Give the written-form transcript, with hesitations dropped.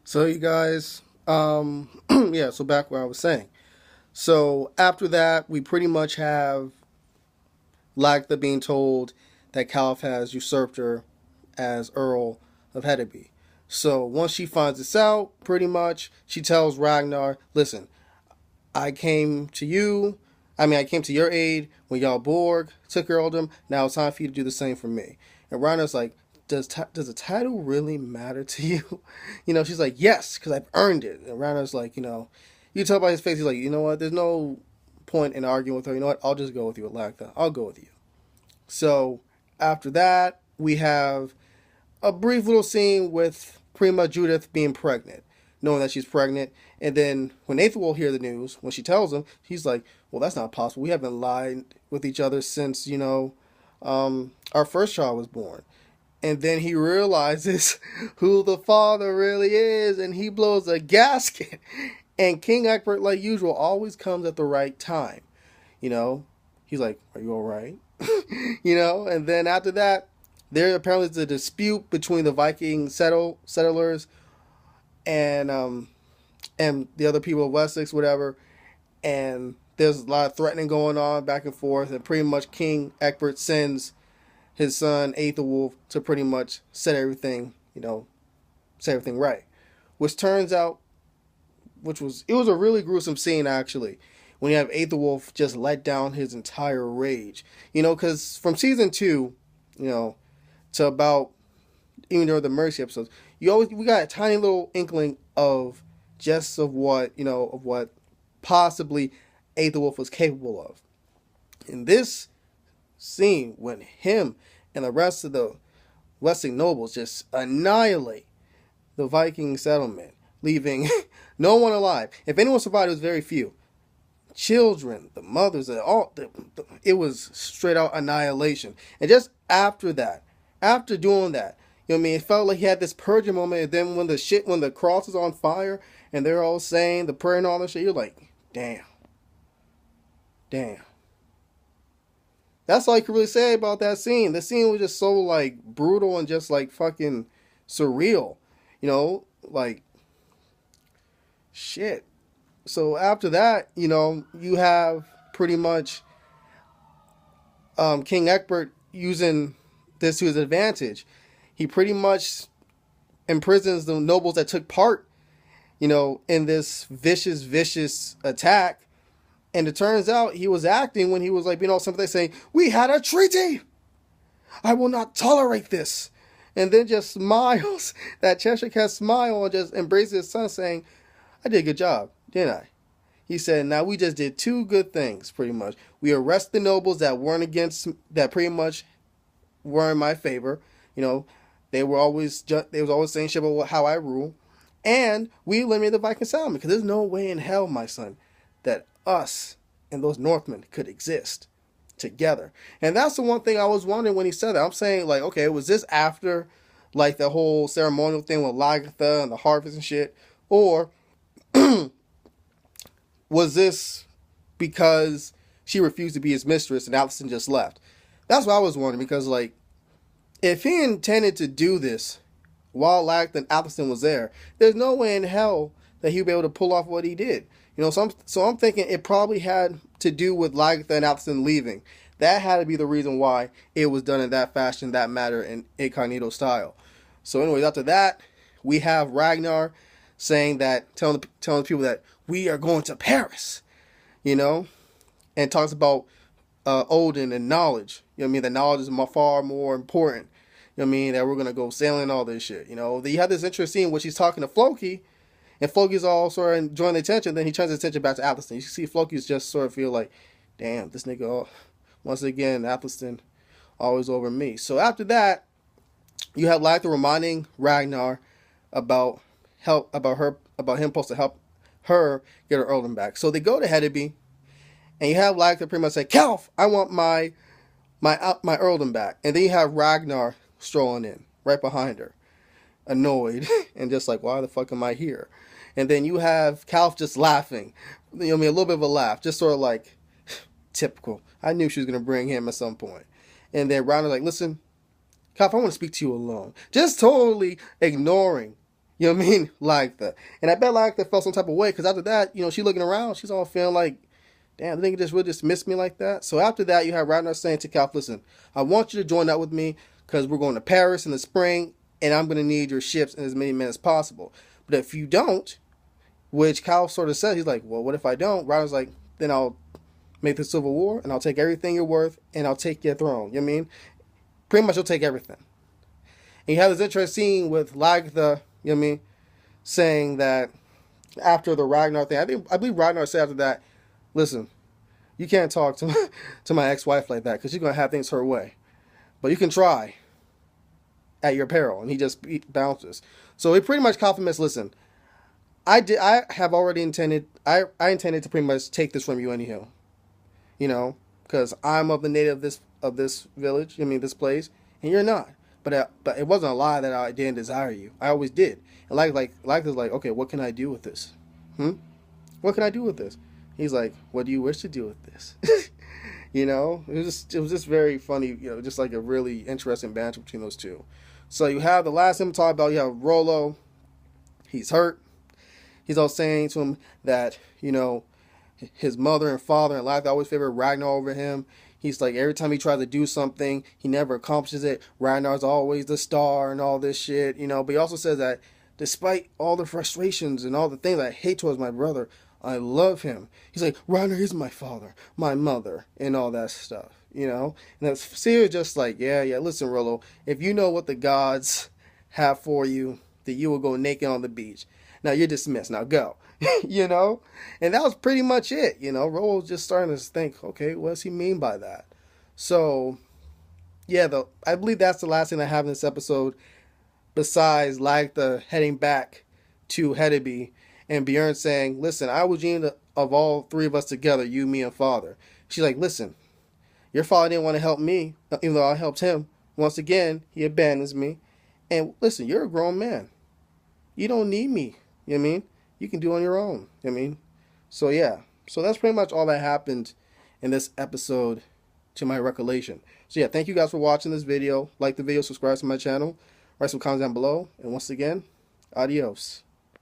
So you guys, yeah. So back where I was saying. So after that, we pretty much have Lagtha being told that Caliph has usurped her as Earl of Hedeby. So once she finds this out, pretty much she tells Ragnar, "Listen, I came to you. I came to your aid when y'all Borg took earldom. Now it's time for you to do the same for me." And Ragnar's like, does the title really matter to you? She's like, yes, because I've earned it. And Ragnar's like, you can tell by his face, he's like, you know what? There's no point in arguing with her. You know what? I'll just go with you, Alactha. I'll go with you. So after that, we have a brief little scene with Prima Judith being pregnant, knowing that she's pregnant. And then when Nathan will hear the news, when she tells him, he's like, well, that's not possible. We haven't lied with each other since, our first child was born. And then he realizes who the father really is, and he blows a gasket. And King Egbert, like usual, always comes at the right time. You know, he's like, "Are you all right?" And then after that, there apparently is a dispute between the Viking settlers and the other people of Wessex, whatever. And there's a lot of threatening going on back and forth, and pretty much King Egbert sends his son Aethelwulf to pretty much set everything, set everything right. Which turns out, it was a really gruesome scene actually, when you have Aethelwulf just let down his entire rage. Because from season 2, to about even during the Mercy episodes, we got a tiny little inkling of what possibly Aethelwulf was capable of. In this scene, when him and the rest of the Wessex nobles just annihilate the Viking settlement, leaving no one alive. If anyone survived, it was very few. Children, the mothers, it was straight out annihilation. And just after that, after doing that, it felt like he had this purging moment. And then when the cross is on fire and they're all saying the prayer and all that shit, you're like, damn. That's all I could really say about that scene. The scene was just so like brutal and just like fucking surreal. Like shit. So after that, you have pretty much King Egbert using this to his advantage. He pretty much imprisons the nobles that took part, in this vicious attack. And it turns out he was acting when he was like, something saying, "We had a treaty. I will not tolerate this." And then just smiles, that Cheshire Cat smile, and just embraces his son, saying, "I did a good job, didn't I?" He said, "Now we just did two good things, pretty much. We arrested the nobles that pretty much were in my favor. They was always saying shit about how I rule. And we eliminated the Viking settlement, because there's no way in hell, my son, that us and those Northmen could exist together." And that's the one thing I was wondering when he said that. I'm saying, like, okay, was this after, like, the whole ceremonial thing with Lagertha and the harvest and shit? Or was this because she refused to be his mistress and Alicent just left? That's what I was wondering, because, like, if he intended to do this while Lagertha and Alicent was there, there's no way in hell that he'd be able to pull off what he did. So I'm thinking it probably had to do with Lagertha and Alicent leaving. That had to be the reason why it was done in that fashion, that matter, in incognito style. So anyways, after that, we have Ragnar saying that, telling the people that we are going to Paris, and talks about Odin and knowledge. That knowledge is far more important. That we're going to go sailing and all this shit. You have this interesting scene where she's talking to Floki, and Floki's all sort of enjoying the attention. Then he turns his attention back to Athelstan. You see Floki's just sort of feel like, damn, this nigga, once again, Athelstan always over me. So after that, you have Lagertha reminding Ragnar about him supposed to help her get her earldom back. So they go to Hedeby, and you have Lagertha pretty much say, "Calf, I want my earldom back." And then you have Ragnar strolling in right behind her, annoyed and just like, "Why the fuck am I here?" And then you have Calf just laughing, a little bit of a laugh, just sort of like, typical. I knew she was gonna bring him at some point. And then Ragnar's like, "Listen, Calf, I want to speak to you alone." Just totally ignoring You know what I mean? Like that. And I bet like that felt some type of way because after that, she looking around, she's all feeling like, damn, the nigga just really dismissed me like that. So after that, you have Ragnar saying to Calf, listen, I want you to join up with me because we're going to Paris in the spring and I'm going to need your ships and as many men as possible. But if you don't, which Cal sort of said, he's like, well, what if I don't? Ragnar's like, then I'll make the Civil War and I'll take everything you're worth and I'll take your throne. You know what I mean? Pretty much, he'll take everything. And you have this interesting scene with Lagtha, you know what I mean, saying that after the Ragnar thing, I believe Ragnar said after that, listen, you can't talk to my ex-wife like that because she's going to have things her way. But you can try at your peril. And he just bounces. So he pretty much compliments, listen, I have already intended, I intended to pretty much take this from you anyhow. Because I'm of the native of this village, this place, and you're not. But it wasn't a lie that I didn't desire you. I always did. And like is like, okay, what can I do with this? What can I do with this? He's like, what do you wish to do with this? It was just very funny. Just like a really interesting banter between those two. So you have the last thing to talk about. You have Rollo. He's hurt. He's all saying to him that his mother and father in life always favored Ragnar over him. He's like, every time he tries to do something, he never accomplishes it. Ragnar's always the star and all this shit, But he also says that despite all the frustrations and all the things I hate towards my brother, I love him. He's like, Ragnar is my father, my mother, and all that stuff, And that's Seer's just like, yeah, listen, Rollo, if you know what the gods have for you, that you will go naked on the beach. Now you're dismissed. Now go. And that was pretty much it. Rollo was just starting to think, okay, what does he mean by that? So, yeah, I believe that's the last thing I have in this episode. Besides, the heading back to Hedeby and Bjorn saying, listen, I was dreaming of all three of us together, you, me, and father. She's like, listen, your father didn't want to help me, even though I helped him. Once again, he abandons me. And listen, you're a grown man. You don't need me. You know what I mean? You can do it on your own. You know what I mean? So, yeah. So, that's pretty much all that happened in this episode to my recollection. So, yeah, thank you guys for watching this video. Like the video, subscribe to my channel, write some comments down below. And once again, adios.